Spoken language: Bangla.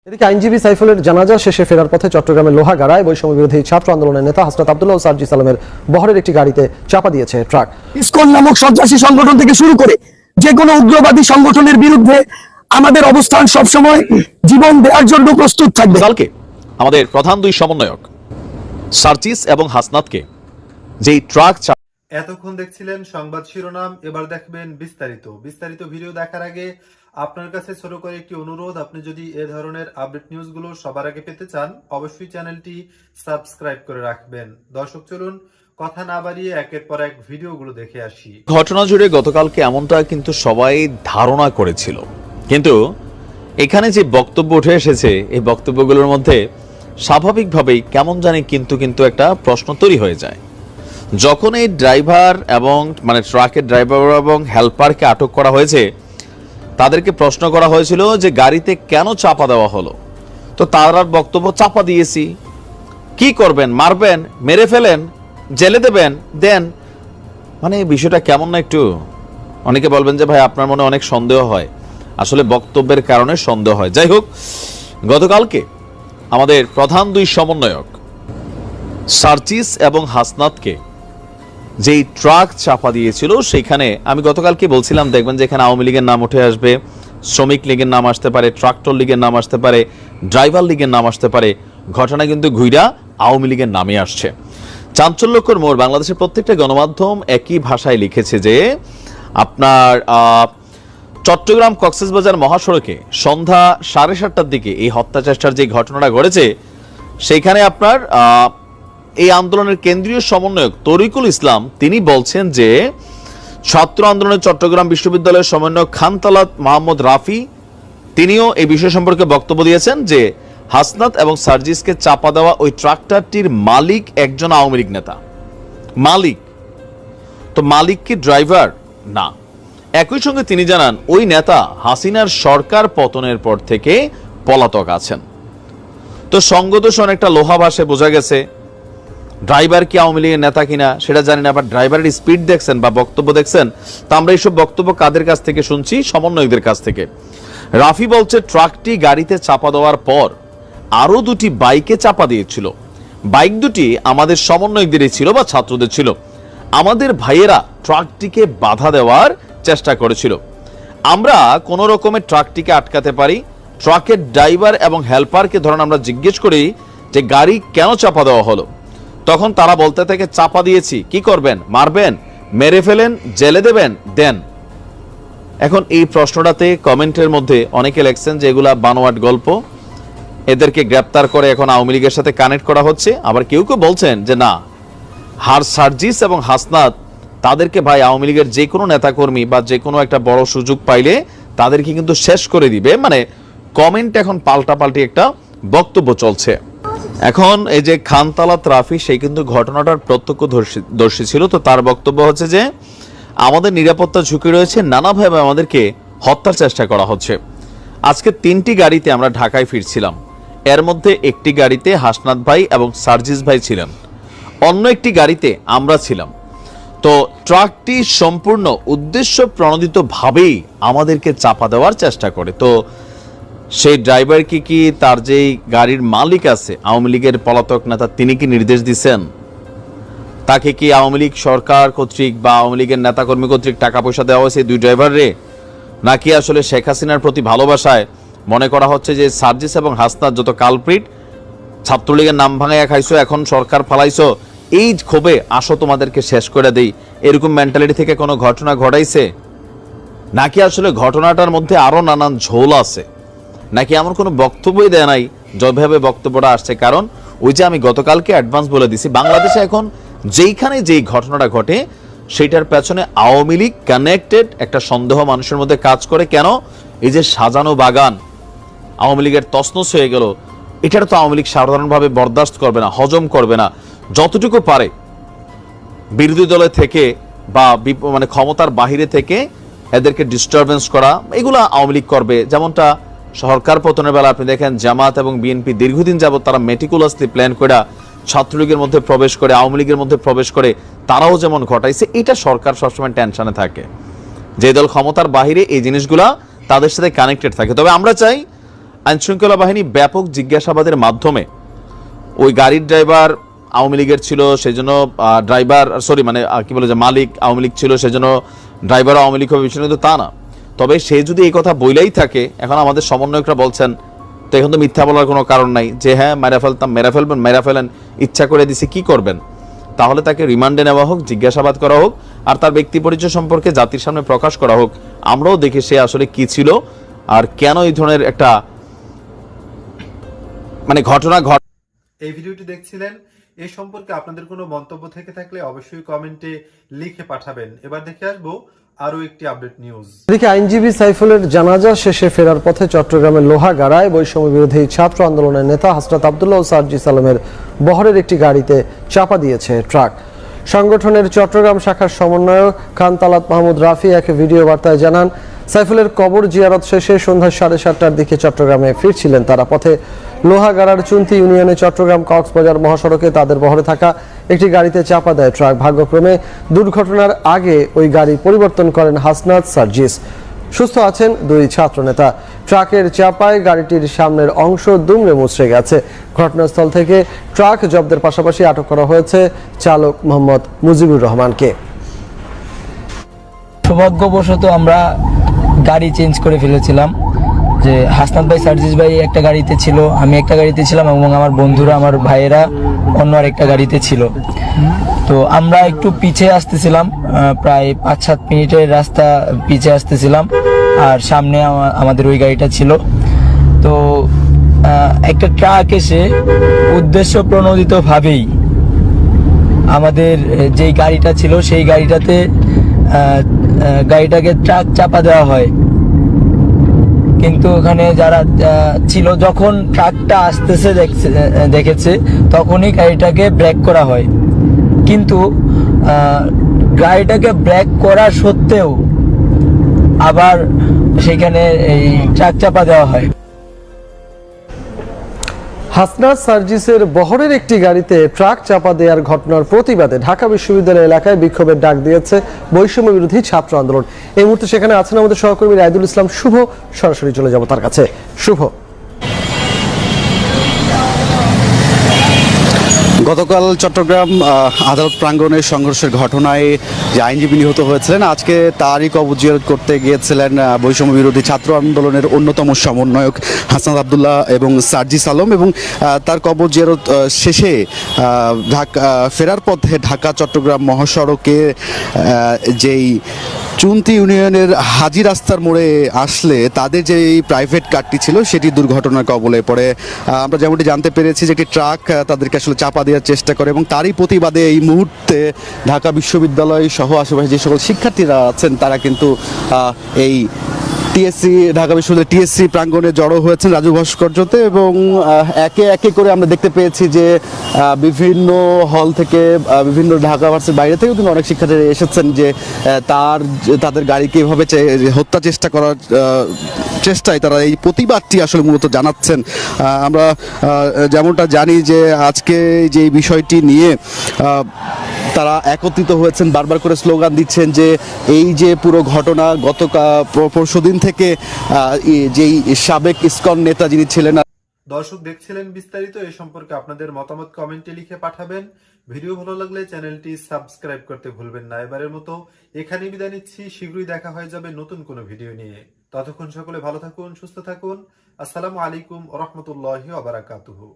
এদিকে আইনজীবী সাইফুলের জানাজা শেষে ফেরার পথে চট্টগ্রামের লোহাগাড়ায় বৈষম্য বিরোধী ছাত্র আন্দোলনের নেতা হযরত আব্দুল্লাহ ও সার্জিস আলমের বহরের একটি গাড়িতে চাপা দিয়েছে ট্রাক। ইসকন নামক সন্ত্রাসী সংগঠন থেকে শুরু করে যে কোনো উগ্রবাদী সংগঠনের বিরুদ্ধে আমাদের অবস্থান সবসময় জীবন দেওয়ার জন্য প্রস্তুত থাকবে। কালকে আমাদের প্রধান দুই সমন্বয়ক সার্জিস এবং হাসনাতকে যেই ট্রাক এতক্ষণ দেখছিলেন সংবাদ শিরোনাম, এবার দেখবেন বিস্তারিত ভিডিও দেখার আগে আপনার কাছে ছোট করে একটি অনুরোধ, আপনি যদি এ ধরনের আপডেট নিউজগুলো সবার আগে পেতে চান অবশ্যই চ্যানেলটি সাবস্ক্রাইব করে রাখবেন। দর্শক চলুন কথা না বাড়িয়ে একের পর এক ভিডিওগুলো দেখে আসি। ঘটনা জুড়ে গতকালকে এমনটা কিন্তু সবাই ধারণা করেছিল, কিন্তু এখানে যে বক্তব্য উঠে এসেছে এই বক্তব্যগুলোর মধ্যে স্বাভাবিকভাবেই কেমন জানি কিন্তু একটা প্রশ্ন তৈরি হয়ে যায়। যখন এই ড্রাইভার এবং ট্রাকের ড্রাইভার এবং হেল্পারকে আটক করা হয়েছে, তাদেরকে প্রশ্ন করা হয়েছিল যে গাড়িতে কেন চাপা দেওয়া হলো। তো তারা বক্তব্য, চাপা দিয়েছি, কি করবেন, মারবেন, মেরে ফেলেন, জেলে দেবেন, দেন। বিষয়টা কেমন না একটু। অনেকে বলবেন যে ভাই আপনার মনে অনেক সন্দেহ হয়, আসলে বক্তব্যের কারণে সন্দেহ হয়। যাই হোক, গতকালকে আমাদের প্রধান দুই সমন্বয়ক সার্জিস এবং হাসনাতকে যেই ট্রাক চাপা দিয়েছিল, সেখানে আমি গতকালকে বলছিলাম দেখবেন যে এখানে আওয়ামী লীগের নাম উঠে আসবে, শ্রমিক লীগের নাম আসতে পারে, ট্রাক্টর লীগের নাম আসতে পারে, ড্রাইভার লীগের নাম আসতে পারে। ঘটনা কিন্তু ঘুইরা আওয়ামী লীগের নামে আসছে। চাঞ্চল্যকর মোড়। বাংলাদেশের প্রত্যেকটা গণমাধ্যম একই ভাষায় লিখেছে যে আপনার চট্টগ্রাম কক্সবাজার মহাসড়কে সন্ধ্যা 7:30টার দিকে এই হত্যা চেষ্টার যে ঘটনাটা ঘটেছে, সেইখানে আপনার এই আন্দোলনের কেন্দ্রীয় সমন্বয়ক তরিকুল ইসলাম তিনি বলছেন যে ছাত্র আন্দোলনের চট্টগ্রাম বিশ্ববিদ্যালয়ের সমন্বয়ক খানতালাত মোহাম্মদ রাফি তিনিও এই বিষয় সম্পর্কে বক্তব্য দিয়েছেন যে হাসনাত এবং সার্জিসকে চাপা দেওয়া ওই ট্রাক্টরটির মালিক একজন আওয়ামী লীগ নেতা। মালিক তো, মালিক কি ড্রাইভার? না। একই সঙ্গে তিনি জানান ওই নেতা হাসিনার সরকার পতনের পর থেকে পলাতক আছেন। তো সঙ্গদোষ অনেকটা লোহা ভাষায় বোঝা গেছে। ড্রাইভার কি আওয়ামী লীগের নেতা কিনা সেটা জানি না, আবার ড্রাইভারের স্পিড দেখছেন বা বক্তব্য দেখছেন। তা আমরা এইসব বক্তব্য কাদের কাছ থেকে শুনছি? সমন্বয়কদের কাছ থেকে। রাফি বলছে ট্রাকটি গাড়িতে চাপা দেওয়ার পর আরো দুটি বাইকে চাপা দিয়েছিল। বাইক দুটি আমাদের সমন্বয়কদেরই ছিল বা ছাত্রদের ছিল। আমাদের ভাইয়েরা ট্রাকটিকে বাধা দেওয়ার চেষ্টা করেছিল। আমরা কোন রকমের ট্রাকটিকে আটকাতে পারি। ট্রাকের ড্রাইভার এবং হেল্পারকে ধরেন আমরা জিজ্ঞেস করি যে গাড়ি কেন চাপা দেওয়া হলো, তখন তারা বলতে থাকে চাপা দিয়েছি, কি করবেন, মারবেন, মেরে ফেলেন, জেলে দেবেন, দেন। এখন এই প্রশ্নটাতে কমেন্টের মধ্যে অনেকে লেখছেন যে এগুলা বানোয়াট গল্প, এদেরকে গ্রেপ্তার করে এখন আওয়ামী লীগের সাথে কানেক্ট করা হচ্ছে। আবার কেউ কেউ বলছেন যে না, সার্জিস এবং হাসনাত তাদেরকে ভাই আওয়ামী লীগের যে কোনো নেতাকর্মী বা যে কোনো একটা বড় সুযোগ পাইলে তাদেরকে কিন্তু শেষ করে দিবে। কমেন্ট এখন পাল্টাপাল্টি একটা বক্তব্য চলছে। এখন এই যে খানতালাত রাফি, সেই কিন্তু ঘটনাটার প্রত্যক্ষদর্শী ছিল। তো তার বক্তব্য হচ্ছে যে আমাদের নিরাপত্তা ঝুঁকি রয়েছে, নানাভাবে আমাদেরকে হত্যার চেষ্টা করা হচ্ছে। আজকে 3টি গাড়িতে আমরা ঢাকায় ফিরছিলাম। এর মধ্যে একটি গাড়িতে হাসনাত ভাই এবং সার্জিস ভাই ছিলেন, অন্য একটি গাড়িতে আমরা ছিলাম। তো ট্রাকটি সম্পূর্ণ উদ্দেশ্য প্রণোদিতভাবেই আমাদেরকে চাপা দেওয়ার চেষ্টা করে। তো সেই ড্রাইভারকে কি তার যেই গাড়ির মালিক আছে আওয়ামী লীগের পলাতক নেতা, তিনি কি নির্দেশ দিচ্ছেন? তাকে কি আওয়ামী লীগ সরকার কর্তৃক বা আওয়ামী লীগের নেতাকর্মী কর্তৃক টাকা পয়সা দেওয়া হয়েছে দুই ড্রাইভাররে? নাকি আসলে শেখ হাসিনার প্রতি ভালোবাসায় মনে করা হচ্ছে যে সার্জিস এবং হাসনাত যত কালপ্রিট, ছাত্রলীগের নাম ভাঙাইয়া খাইছো, এখন সরকার ফালাইছো, এই ক্ষোভে আসো তোমাদেরকে শেষ করে দেই, এরকম মেন্টালিটি থেকে কোনো ঘটনা ঘটাইছে? নাকি আসলে ঘটনাটার মধ্যে আরো নানান ঝোল আছে? নাকি এমন কোনো বক্তব্যই দেয় নাই যেভাবে বক্তব্যটা আসছে? কারণ ওই যে আমি গতকালকে অ্যাডভান্স বলে দিছি, বাংলাদেশে এখন যেইখানে যেই ঘটনাটা ঘটে সেইটার পেছনে আওয়ামী লীগ কানেক্টেড একটা সন্দেহ মানুষের মধ্যে কাজ করে। কেন? এই যে সাজানো বাগান আওয়ামী লীগের তছনছ হয়ে গেল, এটার তো আওয়ামী লীগ সাধারণভাবে বরদাস্ত করবে না, হজম করবে না। যতটুকু পারে বিরোধী দলে থেকে বা ক্ষমতার বাহিরে থেকে এদেরকে ডিস্টারবেন্স করা, এগুলা আওয়ামী লীগ করবে। যেমনটা সরকার পতনের বেলা আপনি দেখেন জামাত এবং বিএনপি দীর্ঘদিন যাবত তারা মেটিকুলাসলি প্ল্যান করে ছাত্রলীগের মধ্যে প্রবেশ করে, আওয়ামী লীগের মধ্যে প্রবেশ করে, তারাও যেমন ঘটাইছে। এটা সরকার সবসময় টেনশনে থাকে যে দল ক্ষমতার বাহিরে এই জিনিসগুলা তাদের সাথে কানেক্টেড থাকে। তবে আমরা চাই আইনশৃঙ্খলা বাহিনী ব্যাপক জিজ্ঞাসাবাদের মাধ্যমে ওই গাড়ির ড্রাইভার আওয়ামী লীগের ছিল, সেজন্য মালিক আওয়ামী লীগ ছিল, সেজন্য ড্রাইভার আওয়ামী লীগ হবে, বিষয় কিন্তু তা না। তবে সে যদি এই কথা বইলাই থাকে, এখন আমাদের সমন্বয়করা বলছেন তো এখন তো মিথ্যা বলার কোনো কারণ নাই যে হ্যাঁ মেরা ফেলেন, ইচ্ছা করে দিছে, কি করবেন? তাহলে তাকে রিমান্ডে নেওয়া হোক, জিজ্ঞাসাবাদ করা হোক, আর তার ব্যক্তি পরিচয় সম্পর্কে জাতির সামনে প্রকাশ করা হোক। আমরাও দেখি সে আসলে কি ছিল আর কেন এই ধরনের একটা ঘটনা এই ভিডিওটি দেখছিলেন, এই সম্পর্কে আপনাদের কোনো মন্তব্য থেকে থাকলে অবশ্যই কমেন্টে লিখে পাঠাবেন। এবার দেখে আসবো আরো একটি আপডেট নিউজ। এদিকে আইনজীবী সাইফুলের জানাজা শেষে ফেরার পথে চট্টগ্রামের লোহাগাড়ায় বৈষম্য বিরোধী ছাত্র আন্দোলনের নেতা হযরত আব্দুল্লাহ ও সার্জি সালামের বহরের একটি গাড়িতে চাপা দিয়েছে ট্রাক। সংগঠনের চট্টগ্রাম শাখার সমন্বয়ক খান তালাত মাহমুদ রাফি এক ভিডিও বার্তায় জানান, সাইফুলের কবর জিয়ারত শেষে সন্ধ্যা 7:30টার দিকে চট্টগ্রামে ফিরছিলেন তারা। পথে লোহাগাড়ার চুন্তি ইউনিয়নে চট্টগ্রাম কক্সবাজার মহাসড়কে তাদের বহরে থাকা একটি গাড়িতে চাপা দেয় ট্রাক। ভাগ্যক্রমে দুর্ঘটনার আগে ওই গাড়ি পরিবর্তন করেন হাসনাত সার্জিস। সুস্থ আছেন দুই ছাত্রনেতা। ট্রাকের চাপায় গাড়িটির সামনের অংশ দুমড়ে মুচড়ে গেছে। ঘটনাস্থল থেকে ট্রাক জব্দের পাশাপাশি আটক করা হয়েছে চালক মোহাম্মদ মুজিবুর রহমানকে। সৌভাগ্যবশত আমরা গাড়ি চেঞ্জ করে ফেলেছিলাম, যে হাসনাত ভাই সার্জিস ভাই একটা গাড়িতে ছিল, আমি একটা গাড়িতে ছিলাম এবং আমার বন্ধুরা আমার ভাইয়েরা অন্য আরেকটা গাড়িতে ছিল। তো আমরা একটু পিছিয়ে আসতেছিলাম, প্রায় 5-7 মিনিটের রাস্তা পিছিয়ে আসতেছিলাম, আর সামনে আমাদের ওই গাড়িটা ছিল। তো একটা ট্রাক এসে উদ্দেশ্য প্রণোদিতভাবেই আমাদের যেই গাড়িটা ছিল সেই গাড়িটাকে ট্রাক চাপা দেওয়া হয়। কিন্তু ওখানে যারা ছিল, যখন ট্রাকটা আসতেছে দেখেছে তখনই গাড়িটাকে ব্রেক করা হয়। কিন্তু গাড়িটাকে ব্রেক করা সত্ত্বেও আবার সেখানে এই ট্রাক চাপা দেওয়া হয়। হাসনাত সার্জিসের বহরের একটি গাড়িতে ট্রাক চাপা দেওয়ার ঘটনার প্রতিবাদে ঢাকা বিশ্ববিদ্যালয় এলাকায় বিক্ষোভের ডাক দিয়েছে বৈষম্য বিরোধী ছাত্র আন্দোলন। এই মুহূর্তে সেখানে আছেন আমাদের সহকর্মী রায়দুল ইসলাম শুভ। সরাসরি চলে যাব তার কাছে। শুভ, গতকাল চট্টগ্রাম আদালত প্রাঙ্গণের সংঘর্ষের ঘটনায় যে আইনজীবী নিহত হয়েছিলেন, আজকে তারই কবর জিয়ারত করতে গিয়েছিলেন বৈষম্য বিরোধী ছাত্র আন্দোলনের অন্যতম সমন্বয়ক হাসনাত আব্দুল্লাহ এবং সার্জিস আলম। এবং তার কবর জিয়ারত শেষে ফেরার পথে ঢাকা চট্টগ্রাম মহাসড়কে যেই চুন্তি ইউনিয়নের হাজি রাস্তার মোড়ে আসলে তাদের যে প্রাইভেট কারটি ছিল সেটি দুর্ঘটনার কবলে পড়ে। আমরা যেমনটি জানতে পেরেছি যে একটি ট্রাক তাদেরকে আসলে চাপা দেওয়ার চেষ্টা করে, এবং তারই প্রতিবাদে এই মুহূর্তে ঢাকা বিশ্ববিদ্যালয় সহ আশেপাশে যে সকল শিক্ষার্থীরা আছেন তারা কিন্তু এই ঢাকা বিশ্ববিদ্যালয় টিএসসি প্রাঙ্গণে জড়ো হয়েছেন রাজু ভাস্কর্যতে। এবং একে একে করে আমরা দেখতে পেয়েছি যে বিভিন্ন হল থেকে, বিভিন্ন ঢাকা ভার্সিটির বাইরে থেকেও কিন্তু অনেক শিক্ষার্থীরা এসেছেন যে তাদের গাড়িকে এভাবে হত্যা চেষ্টা করার চেষ্টায় তারা এই প্রতিবাদটি আসলে মূলত জানাচ্ছেন। আমরা যেমনটা জানি যে আজকে যে বিষয়টি নিয়ে তারা একত্রিত হয়েছেন, বারবার করে স্লোগান দিচ্ছেন যে এই যে পুরো ঘটনা পরশুদিন থেকে যেই সাবেক ইসকন নেতা যিনি ছিলেন। দর্শক দেখছিলেন বিস্তারিত। এই সম্পর্কে আপনাদের মতামত কমেন্টে লিখে পাঠাবেন। ভিডিও ভালো লাগলে চ্যানেলটি সাবস্ক্রাইব করতে ভুলবেন না। এবারের মতো এখানেই বিদায় নিচ্ছি। শীঘ্রই দেখা হয়ে যাবে নতুন কোনো ভিডিও নিয়ে। ততক্ষণ সকলে ভালো থাকুন, সুস্থ থাকুন। আসসালামু আলাইকুম ওয়া রাহমাতুল্লাহি ওয়া বারাকাতুহু।